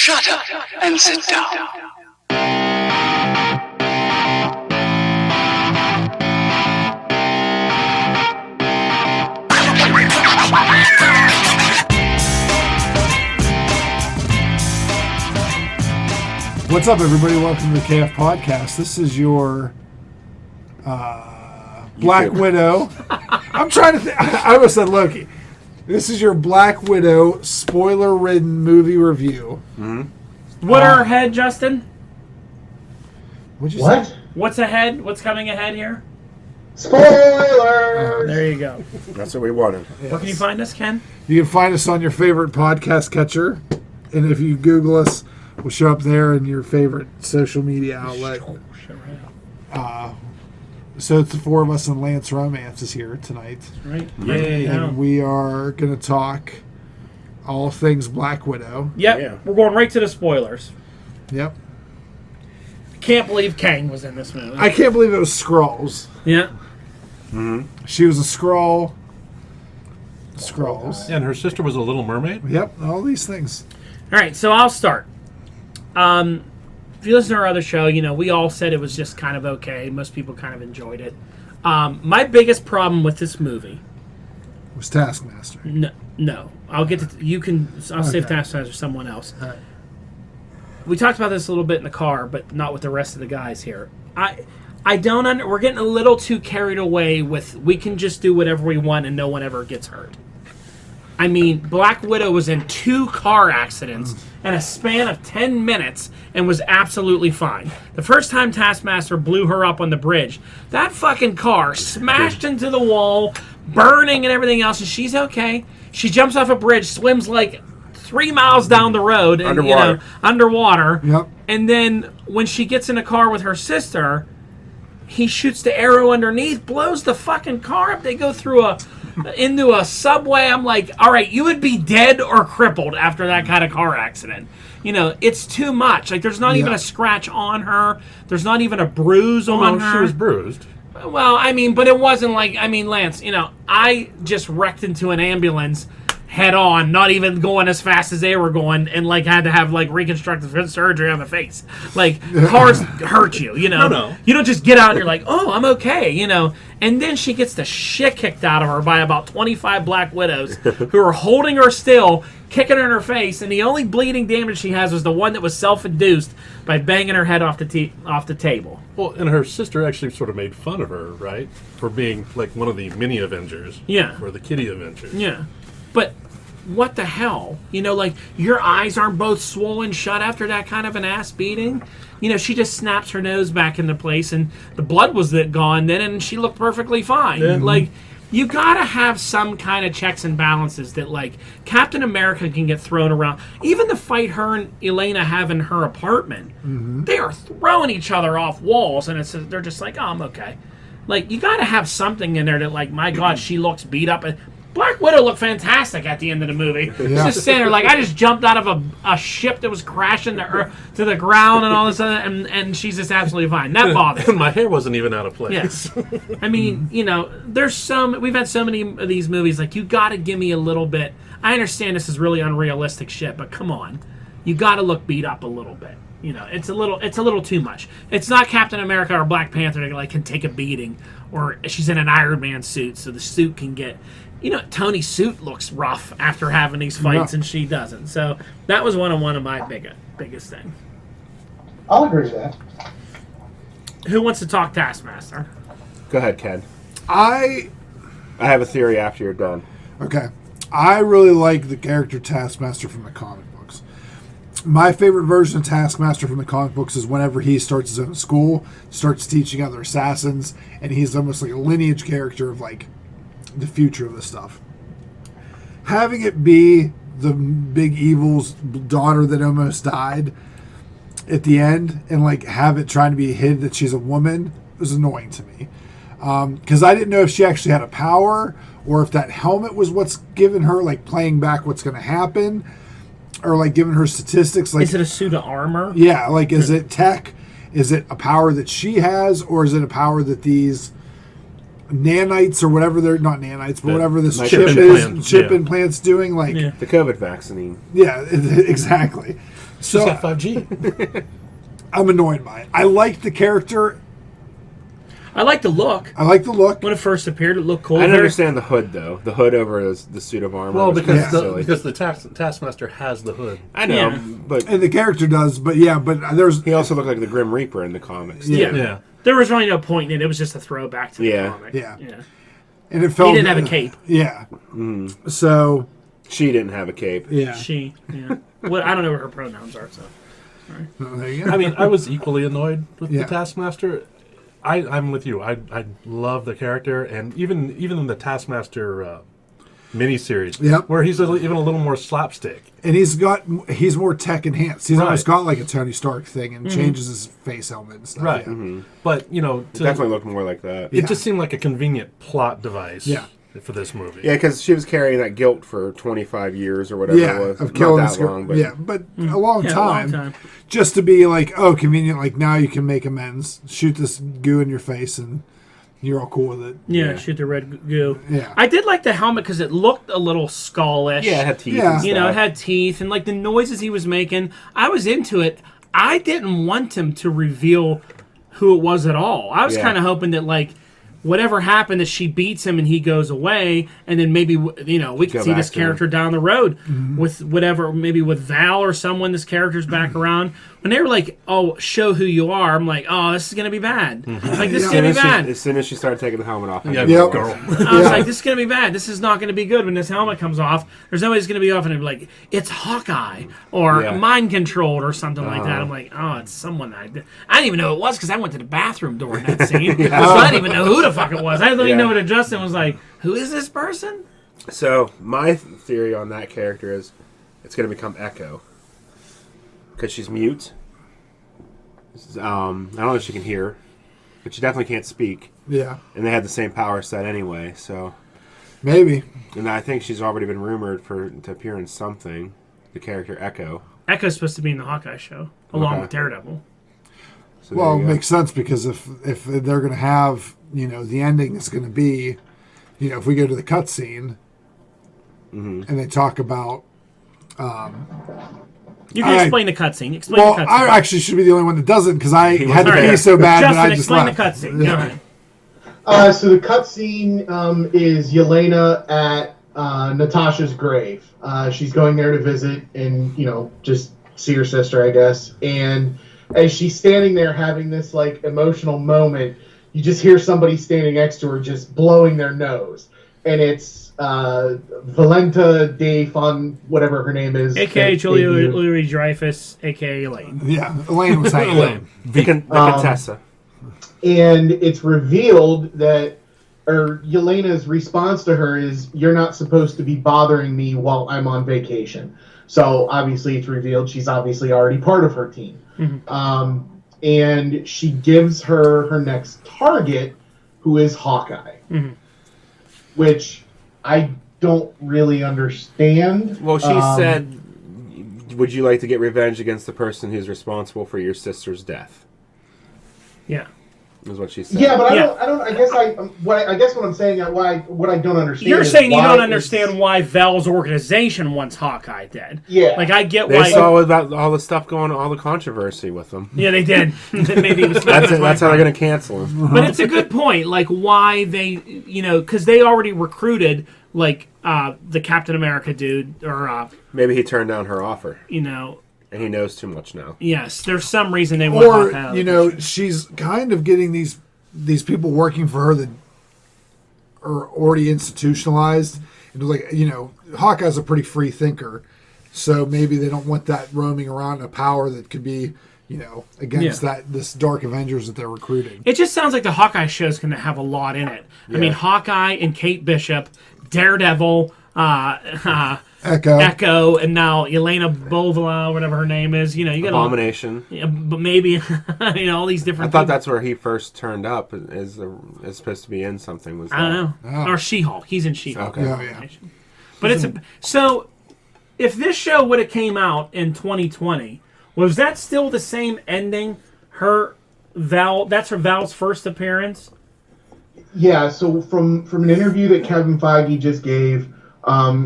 Shut up and sit down. What's up, everybody? Welcome to the KF Podcast. This is your Black Widow. I'm trying to think. I almost said Loki. This is your Black Widow spoiler-ridden movie review. Mm-hmm. What are ahead, Justin? What'd you say? What's ahead? What's coming ahead here? Spoilers! There you go. That's what we wanted. Yes. Where can you find us, Ken? You can find us on your favorite podcast catcher. And if you Google us, we'll show up there in your favorite social media outlet. So it's the four of us, and Lance Romance is here tonight. Right. Yay. And we are going to talk all things Black Widow. Yep. Yeah. We're going right to the spoilers. Yep. Can't believe Kang was in this movie. I can't believe it was Skrulls. Yeah. Mm-hmm. She was a Skrull. Skrulls. And her sister was a Little Mermaid? Yep. All these things. All right. So I'll start. If you listen to our other show, you know, we all said it was just kind of okay. Most people kind of enjoyed it. My biggest problem with this movie was Taskmaster. No. I'll get to I'll save Taskmaster for someone else. Right. We talked about this a little bit in the car, but not with the rest of the guys here. I don't we're getting a little too carried away with we can just do whatever we want and no one ever gets hurt. I mean, Black Widow was in 2 car accidents in a span of 10 minutes and was absolutely fine. The first time Taskmaster blew her up on the bridge, that fucking car smashed into the wall, burning and everything else, and she's okay. She jumps off a bridge, swims like 3 miles down the road, and underwater. Yep. And then when she gets in a car with her sister, he shoots the arrow underneath, blows the fucking car up. They go through into a subway. I'm like, all right, you would be dead or crippled after that kind of car accident. You know, it's too much. Like, there's not even a scratch on her. There's not even a bruise on her. She was bruised. Well, I mean, but it wasn't like, I mean, Lance, you know, I just wrecked into an ambulance head on, not even going as fast as they were going, and like had to have like reconstructive surgery on the face. Like, cars hurt you, you know. No. You don't just get out and you're like, oh, I'm okay, you know. And then she gets the shit kicked out of her by about 25 Black Widows who are holding her still, kicking her in her face, and the only bleeding damage she has was the one that was self-induced by banging her head off the table. Well, and her sister actually sort of made fun of her, right? For being like one of the mini Avengers. Yeah. Or the kitty Avengers. Yeah. But what the hell? You know, like, your eyes aren't both swollen shut after that kind of an ass beating? You know, she just snaps her nose back into place, and the blood was gone then, and she looked perfectly fine. Yeah. Like, you gotta have some kind of checks and balances that, like, Captain America can get thrown around. Even the fight her and Elena have in her apartment, they are throwing each other off walls, and they're just like, oh, I'm okay. Like, you gotta have something in there that, like, my God, she looks beat up. Black Widow looked fantastic at the end of the movie. Yeah. She's just standing there like, I just jumped out of a ship that was crashing to the ground and all this other, and she's just absolutely fine. That bothers me. My hair wasn't even out of place. Yeah. I mean, you know, we've had so many of these movies, like, you gotta give me a little bit. I understand this is really unrealistic shit, but come on. You gotta look beat up a little bit. You know, it's a little too much. It's not Captain America or Black Panther that, like, can take a beating, or she's in an Iron Man suit, so the suit can get... You know, Tony's suit looks rough after having these fights, and she doesn't. So that was one of my biggest things. I'll agree with that. Who wants to talk Taskmaster? Go ahead, Ken. I have a theory after you're done. Okay. I really like the character Taskmaster from the comic books. My favorite version of Taskmaster from the comic books is whenever he starts his own school, starts teaching other assassins, and he's almost like a lineage character of, like, the future of this stuff. Having it be the big evil's daughter that almost died at the end, and like have it trying to be hid that she's a woman, was annoying to me. Because I didn't know if she actually had a power, or if that helmet was what's giving her, like, playing back what's going to happen, or like giving her statistics. Like, is it a suit of armor? Yeah, like, is it tech? Is it a power that she has, or is it a power that these nanites or whatever they're not nanites, but whatever this Like chip chip is, implants, chip yeah. implants doing. Like, Yeah. The COVID vaccine. yeah, exactly. She's So got 5G. I'm annoyed by it. I like the character. I like the look. I like the look. When it first appeared, it looked cool. I don't Very- understand the hood though. The hood over the suit of armor. Well, was because kinda silly. the Taskmaster has the hood. I know, Yeah. but And the character does, but yeah, but there's he also looked like the Grim Reaper in the comics. Yeah. too. Yeah. There was really no point in it. It was just a throwback to the Yeah. comic. Yeah. Yeah. and it felt He didn't have a cape. Yeah. So She didn't have a cape. yeah. She. Yeah. Well, I don't know what her pronouns are. So. Oh, there you go. I mean, I was equally annoyed with Yeah. the Taskmaster. I'm with you. I love the character, and even in the Taskmaster miniseries, Yep. where he's even a little more slapstick. And he's more tech enhanced. He's Right. almost got like a Tony Stark thing and changes his face helmet and stuff. Right. Yeah. But, Definitely looked more like that. it just seemed like a convenient plot device Yeah. for this movie. Yeah, because she was carrying that guilt for 25 years or whatever Yeah, it was. of killing Not this that girl. long, but Yeah, but a long Yeah, time. a long time. Just to be like, oh, convenient. Like now you can make amends. Shoot this goo in your face, and you're all cool with it. Yeah, Yeah. shoot the red goo. Yeah. I did like the helmet because it looked a little skullish. yeah, it had teeth. Yeah. And You know, it stuff. had teeth and like the noises he was making. I was into it. I didn't want him to reveal who it was at all. I was Yeah. kind of hoping that like whatever happened, that she beats him and he goes away, and then maybe we could Go see back this to him. character down the road Mm-hmm. with whatever, maybe with Val or someone. This character's back around. When they were like, "Oh, show who you are," I'm like, "Oh, this is gonna be bad. Like this is gonna be bad." As soon as she started taking the helmet off, I Yeah, knew it Yep. girl. was. I was like, this is going to be bad. This is not going to be good when this helmet comes off. There's no way it's going to be off and it'll be like, it's Hawkeye or Yeah. mind controlled or something like that. I'm like, oh, it's someone I didn't even know who it was because I went to the bathroom during that scene. So I didn't even know who the fuck it was. I didn't even Yeah. know what Justin was like, who is this person? So my theory on that character is it's going to become Echo because she's mute. I don't know if she can hear, but she definitely can't speak. Yeah. And they had the same power set anyway. So, Maybe. and I think she's already been rumored to appear in something. The character Echo. Echo's supposed to be in the Hawkeye show along Okay. with Daredevil. So Well, there it you go. makes sense because if they're going to have, the ending is going to be, if we go to the cutscene and they talk about. You can I- explain the cutscene. Explain Well, the cutscene. I actually should be the only one that doesn't because I He had to wasn't be there. so bad Justin, that I just explain left. the cutscene. Go Yeah. ahead. So the cutscene is Yelena at Natasha's grave. She's going there to visit and, just see her sister, I guess. And as she's standing there having this, emotional moment, you just hear somebody standing next to her just blowing their nose. And it's Valenta de Fon, whatever her name is. A.K.A. that Julia debuted. Louis-Dreyfus, a.k.a. Elaine. Yeah, Elaine was hanging. Elaine. The Contessa. And it's revealed that, or Yelena's response to her is, "You're not supposed to be bothering me while I'm on vacation." So obviously it's revealed she's obviously already part of her team. And she gives her next target, who is Hawkeye. Which I don't really understand. Well, she said, "Would you like to get revenge against the person who's responsible for your sister's death?" Yeah. Is what she said. Yeah, but Yeah. I guess what I'm saying, what I don't understand. You're is saying you why don't it's- understand why Val's organization wants Hawkeye dead. Yeah. Like, I get They why. saw about all the stuff going on, all the controversy with them. Yeah, they did. Maybe it was That's it. That's how they're going to cancel him. But it's a good point. Like, why they, because they already recruited, the Captain America dude, or, Maybe he turned down her offer, and he knows too much now. yes, there's some reason they want Or Hawkeye. she's kind of getting these people working for her that are already institutionalized. And Hawkeye's a pretty free thinker, so maybe they don't want that roaming around a power that could be, against this Dark Avengers that they're recruiting. It just sounds like the Hawkeye show's going to have a lot in it. I mean, Hawkeye and Kate Bishop, Daredevil, Echo, and now Elena Bovola, whatever her name is. You got Abomination. but maybe all these I different. thought people. that's where he first turned up. Is supposed to be in something. Was I don't know. Oh. Or She-Hulk. He's in She-Hulk. Okay. Yeah, yeah. But so if this show would have came out in 2020, was that still the same ending? That's her Val's first appearance. Yeah, so from an interview that Kevin Feige just gave,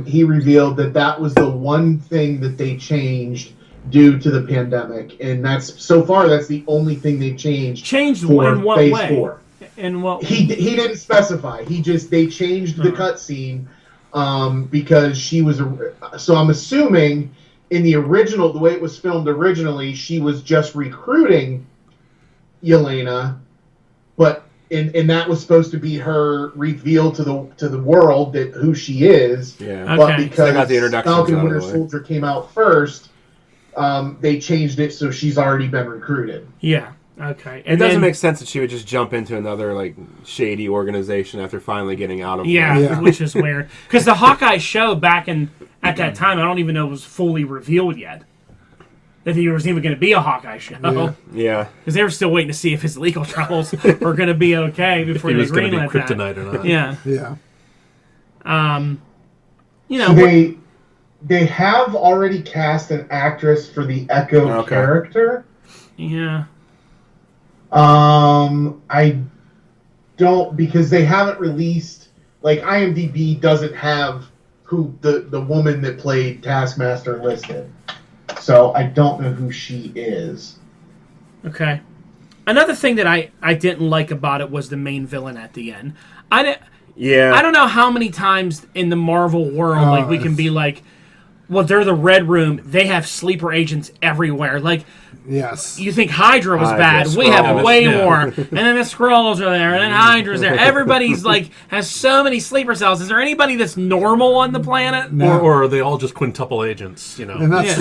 he revealed that was the one thing that they changed due to the pandemic, and that's the only thing they changed. Changed for in what Phase way? 4. In what? He didn't specify. They changed the cutscene because she was. So I'm assuming in the original, the way it was filmed originally, she was just recruiting Yelena, but and that was supposed to be her reveal to the world that who she is. Yeah. But Okay. because They got the introductions Falcon out of Winter the way. Soldier came out first, they changed it so she's already been recruited. Yeah. Okay. It doesn't make sense that she would just jump into another like shady organization after finally getting out of Yeah, Yeah. which is weird. Because the Hawkeye show back at that time, I don't even know it was fully revealed yet. That there was even going to be a Hawkeye show. Yeah. Because they were still waiting to see if his legal troubles were going to be okay before He they was going to be greenlit that. kryptonite or not. Yeah. Yeah. You know, So they have already cast an actress for the Echo character. yeah. I don't, because they haven't released, like IMDb doesn't have who the woman that played Taskmaster listed. So I don't know who she is. Okay. Another thing that I didn't like about it was the main villain at the end. I don't know how many times in the Marvel world like we can be like, well, they're the Red Room. They have sleeper agents everywhere. Like, Yes. you think Hydra was bad. the We have Skrulls. way Yeah. more. And then the Skrulls are there. And then Hydra's there. Everybody's like, has so many sleeper cells. Is there anybody that's normal on the planet? No. Or are they all just quintuple agents? You know. And that's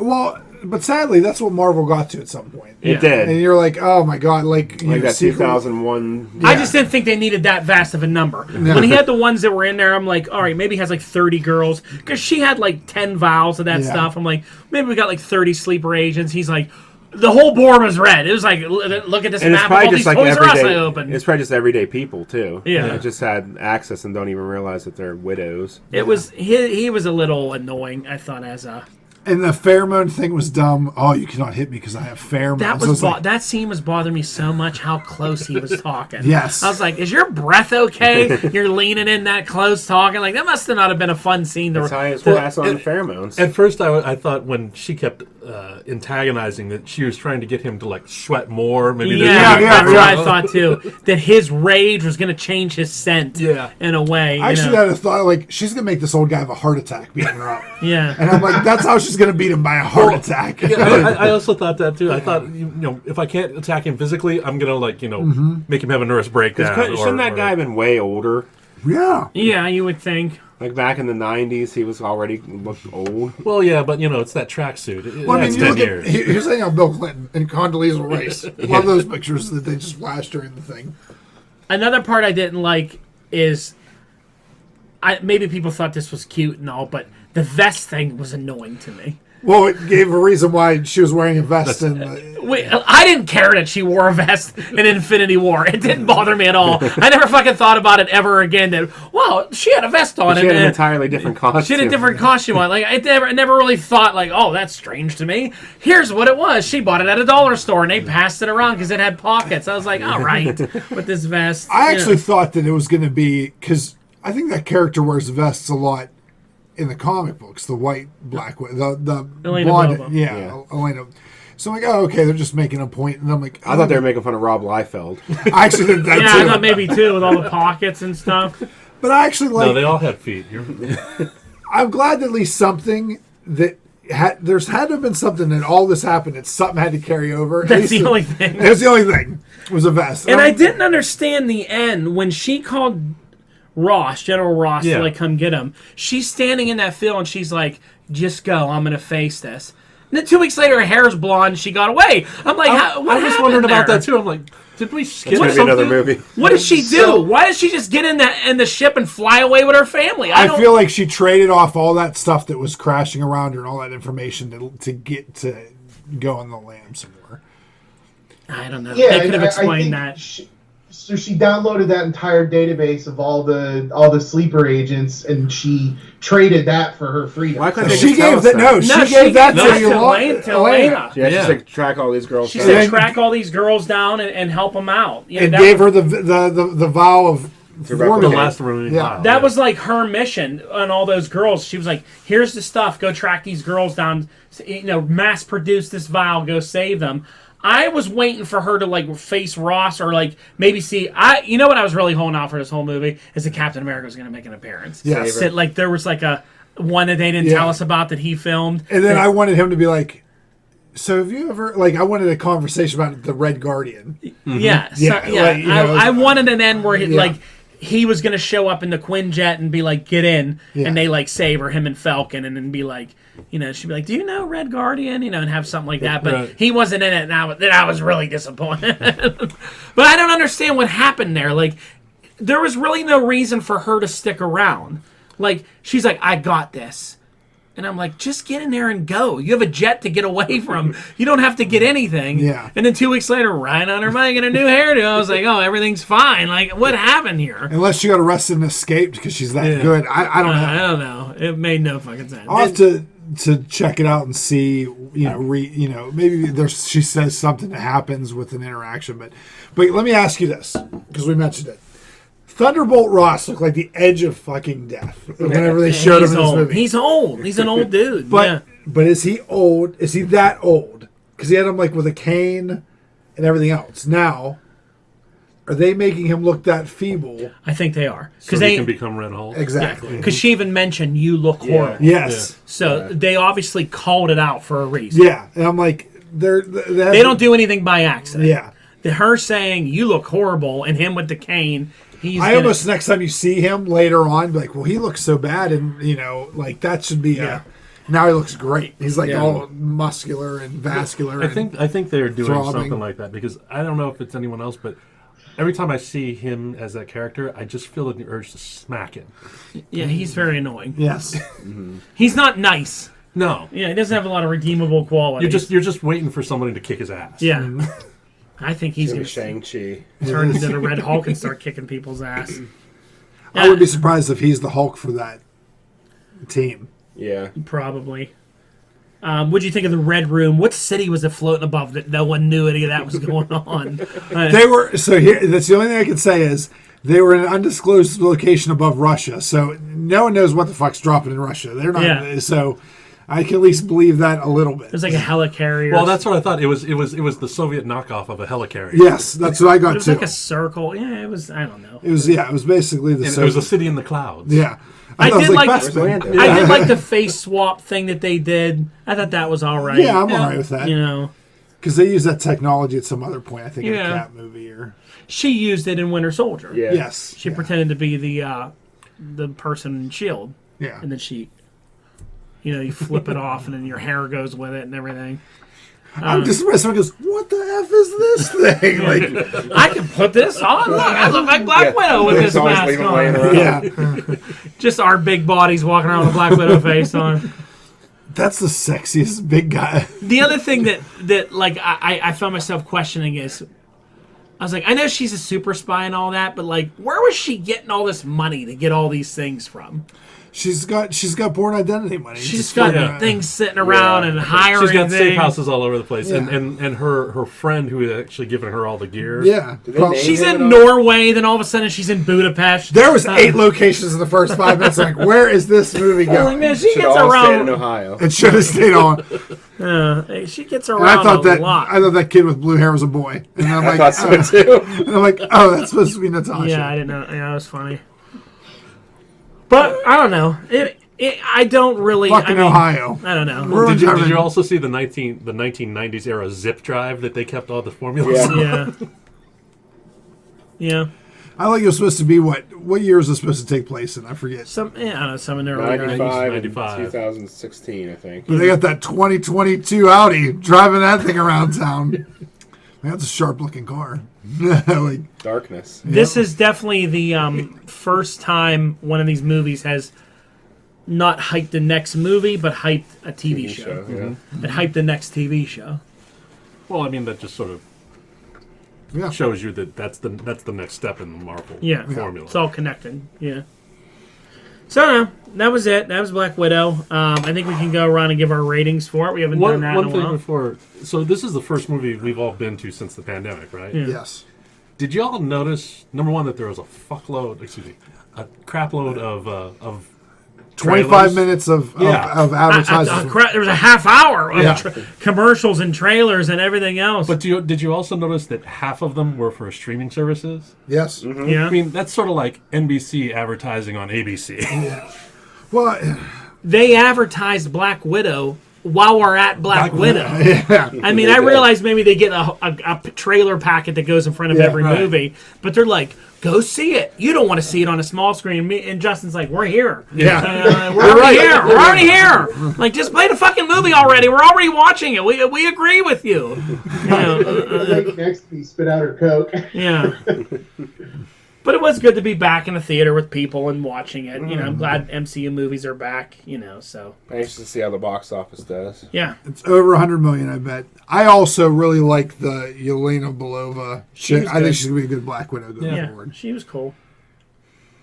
well, but sadly, that's what Marvel got to at some point. It did. And you're like, oh my god, like you Like know, that Secret- 2001. I just didn't think they needed that vast of a number. When he had the ones that were in there, I'm like, all right, maybe he has like 30 girls. Because she had like 10 vials of that Yeah. stuff. I'm like, maybe we got like 30 sleeper agents. He's like, the whole board was red. It was like, look at this And it's map of all probably these just like Toys R Us I everyday. opened. It's probably just everyday people too. Yeah. That just had access and don't even realize that they're widows. It was, he was a little annoying, I thought, as a... And the pheromone thing was dumb. Oh, you cannot hit me because I have pheromones. That So was it's like, that scene was bothering me so much how close he was talking. Yes. I was like, "Is your breath okay? You're leaning in that close, talking like that must have not have been a fun scene to." That's how it's pass on the pheromones. At first, I thought when she kept antagonizing that she was trying to get him to like sweat more. Maybe Yeah, Yeah, that's what yeah. I thought too. That his rage was going to change his scent. Yeah. in a way. I you actually know? had a thought like she's gonna make this old guy have a heart attack beating her up. Yeah. And I'm like, that's how she's gonna beat him, by a heart attack. Yeah, I also thought that too. I thought, you know, if I can't attack him physically, I'm gonna like, you know, make him have a nervous breakdown. Shouldn't that guy have been way older? Yeah. Yeah, you would think. Like back in the 90s, he was already looked old. Well, yeah, but you know, it's that tracksuit. Well, I mean, That's you 10 look years. at here's the thing on Bill Clinton and Condoleezza Rice. Love those pictures that they just flashed during the thing. Another part I didn't like is, maybe people thought this was cute and all, but the vest thing was annoying to me. Well, it gave a reason why she was wearing a vest and Wait, I didn't care that she wore a vest in Infinity War. It didn't bother me at all. I never fucking thought about it ever again. That, well, she had a vest on. She had an and entirely different costume. she had a different costume on. Like I never really thought like, oh, that's strange to me. Here's what it was. She bought it at a dollar store and they passed it around because it had pockets. I was like, all right, with this vest. I you actually know. thought that it was going to be, because I think that character wears vests a lot in the comic books, the white, black, the Elena blonde, Boba. yeah, Elena. So I'm like, oh, okay, they're just making a point, and I'm like, I thought they were making fun of Rob Liefeld. I actually did that Yeah, I too. thought maybe too with all the pockets and stuff. But I actually like. No, they all had feet. I'm glad that at least something that there's had to have been something that all this happened. That something had to carry over. At That's least the only thing. That's the only thing. Was a vest, And I didn't understand the end when she called Ross, General Ross, Yeah. to like come get him. She's standing in that field and she's like, "Just go. I'm gonna face this." And then 2 weeks later, her hair's blonde. She got away. I'm like, what I was happened wondering about there? that too. I'm like, did we skip It's going to be something? another movie. What did she do? Why did she just get in the ship and fly away with her family? I feel like she traded off all that stuff that was crashing around her and all that information to get to go on the lam some more. I don't know. Yeah, They could have and I explained think that. So she downloaded that entire database of all the sleeper agents, and she traded that for her freedom. Why couldn't they She just tell gave us that. No, she gave that to Elena. Yeah, Yeah. she's like track all these girls. She down. said track all these girls down and help them out. You know, and that gave was- her the vow of To The formula. last remaining Yeah. file, That was like her mission on all those girls. She was like, "Here's the stuff. Go track these girls down. You know, mass produce this vial. Go save them." I was waiting for her to like face Ross or like maybe see. You know what I was really holding out for this whole movie is that Captain America was going to make an appearance. Yes. That like there was like a one that they didn't tell us about that he filmed. And then I wanted him to be like, so have you ever, like, I wanted a conversation about the Red Guardian. Yeah, so, Yeah, yeah. like, you know, I wanted an end where he, Yeah. like he was gonna show up in the Quinjet and be like, "Get in," Yeah. and they like save her, him and Falcon, and then be like, you know, she'd be like, "Do you know Red Guardian?" You know, and have something like that. But Right. he wasn't in it, and I was really disappointed. But I don't understand what happened there. Like, there was really no reason for her to stick around. Like, she's like, "I got this." And I'm like, just get in there and go. You have a jet to get away from. You don't have to get anything. Yeah. And then 2 weeks later, riding on her bike in a new hairdo. I was like, oh, everything's fine. Like, what happened here? Unless she got arrested and escaped because she's that Yeah. good. I don't know. I don't know. It made no fucking sense. I'll have to check it out and see, maybe there's she says something that happens with an interaction, but let me ask you this, because we mentioned it. Thunderbolt Ross looked like the edge of fucking death whenever they showed him He's in this old. movie. He's old. He's an old dude. But yeah. is he old? Is he that old? Because he had him like with a cane and everything else. Now, are they making him look that feeble? I think they are. so Because he can become Red Hulk. Exactly. Because she even mentioned, you look horrible. Yes. So they obviously called it out for a reason. Yeah. And I'm like, They don't do anything by accident. Yeah. Her saying, you look horrible, and him with the cane, he's I gonna- almost next time you see him later on, be like, well, he looks so bad, and like that should be. Now he looks great. He's like all muscular and vascular. I think they're doing throbbing. something like that because I don't know if it's anyone else, but every time I see him as that character, I just feel the urge to smack him. Yeah, he's very annoying. Yes. He's not nice. No, Yeah, he doesn't have a lot of redeemable qualities. you're just waiting for somebody to kick his ass. Yeah. I think he's It's going gonna to be Shang-Chi. turn into the Red Hulk and start kicking people's ass. I would be surprised if he's the Hulk for that team. Yeah. Probably. What'd you think of the Red Room? What city was it floating above that no one knew any of that was going on? They were here. That's the only thing I can say is they were in an undisclosed location above Russia, so no one knows what the fuck's dropping in Russia. They're not. Yeah. So I can at least believe that a little bit. It was like a helicarrier. Well, that's what I thought. It was the Soviet knockoff of a helicarrier. Yes, that's what I got It was too. like a circle. Yeah, it was. I don't know. It was basically the. And it was a city in the clouds. Yeah. I thought it did was like- Bespin. Where's Lando? I did like the face swap thing that they did. I thought that was all right. Yeah, I'm all right with that. You know, Because they use that technology at some other point, I think, in a Yeah. cat movie or. she used it in Winter Soldier. Yeah. Yes. She yeah. pretended to be the person in Shield, Yeah. and then she, you flip it off, and then your hair goes with it and everything. I'm just surprised someone goes, "What the f is this thing?" Like, I can put this on. Look, I look like Black Widow with They this just always mask leave them laying on. around. yeah, Just our big bodies walking around with a Black Widow face on. that's the sexiest big guy. The other thing that like I found myself questioning is, I was like, I know she's a super spy and all that, but like, where was she getting all this money to get all these things from? She's got Born Identity money. She's Just got fucking- things sitting around and hiring. She's got safe things. houses all over the place, Yeah. and her friend who had actually given her all the gear. Yeah, Did they Prob- name She's him in at all? Norway, then all of a sudden she's in Budapest. there was 8 locations in the first 5 minutes. Like, where is this movie Like, going? man, she Should gets all stay in around. Ohio. It should have stayed on. She gets And around I thought a lot. that kid with blue hair was a boy. And I'm I like, thought so too. and I'm like, oh, that's supposed to be Natasha. Yeah, I didn't know. Yeah, that was funny. But I don't know. I don't really. Fucking I mean, Ohio. I don't know. Ruined Did you everything. also see the 1990s era zip drive that they kept all the formulas? Yeah. Yeah. Yeah. I like it was supposed to be what year was it supposed to take place in? I forget. I don't know. Some in there. early 95 and 95. 2016, I think. But they got that 2022 Audi driving that thing around town. Man, that's a sharp looking car. Like, Darkness. This is definitely the first time one of these movies has not hyped the next movie, but hyped a TV show. Yeah. It hyped the next TV show. Well, I mean that just sort of Yeah. shows you that that's the next step in the Marvel Yeah. formula. It's all connected. Yeah. So no, that was it. That was Black Widow. I think we can go around and give our ratings for it. We haven't done that One in a thing while. before, so this is the first movie we've all been to since the pandemic, right? Yeah. Yes. Did y'all notice, number one, that there was a crap load of 25 trailers? minutes of Yeah. advertising. There was a half hour of Yeah. commercials and trailers and everything else. But did you also notice that half of them were for streaming services? Yes. yeah. I mean, that's sort of like NBC advertising on ABC. Well, They advertised Black Widow while we're at Black Widow. yeah. I mean, I realize maybe they get a trailer packet that goes in front of Yeah, every right. movie, but they're like, go see it. You don't want to see it on a small screen. And Justin's like, we're here. Yeah. We're already here. We're already here. Like, just play the fucking movie already. We're already watching it. We agree with you. You know, The lady next to me spit out her Coke. yeah. But it was good to be back in the theater with people and watching it. You know, I'm glad MCU movies are back, you know, so. Anxious to see how the box office does. Yeah. It's over 100 million, I bet. I also really like the Yelena Belova. She was I think good. she's going to be a good Black Widow going Yeah. forward. She was cool.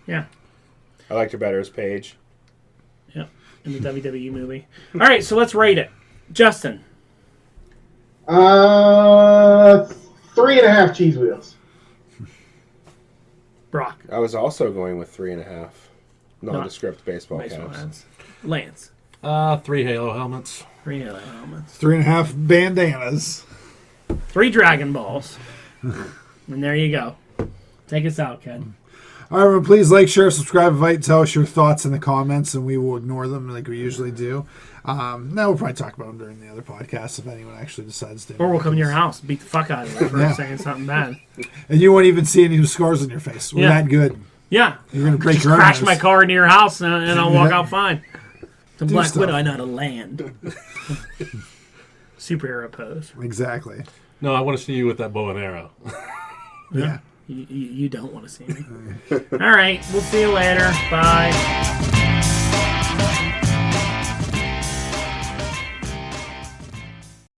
Yeah. I liked her better as Paige. Yeah. In the WWE movie. All right, so let's rate it. Justin. 3.5 cheese wheels. Brock. I was also going with 3.5 nondescript baseball caps. Lance. 3 Halo helmets. 3 helmets. 3.5 bandanas. 3 Dragon Balls. And there you go. Take us out, Ken. All right, everyone, please like, share, subscribe, invite, tell us your thoughts in the comments, and we will ignore them like we usually do. Now we'll probably talk about them during the other podcasts if anyone actually decides to. Or we'll come to your house and beat the fuck out of you for Yeah. saying something bad. And you won't even see any scars on your face. We're Yeah. that good. Yeah. You're going to break Just your own crash nose. my car into your house and I'll walk Yeah. out fine. The Black stuff. Widow, I know how to land. Superhero pose. Exactly. No, I want to see you with that bow and arrow. Yeah. You don't want to see me. All right. We'll see you later. Bye.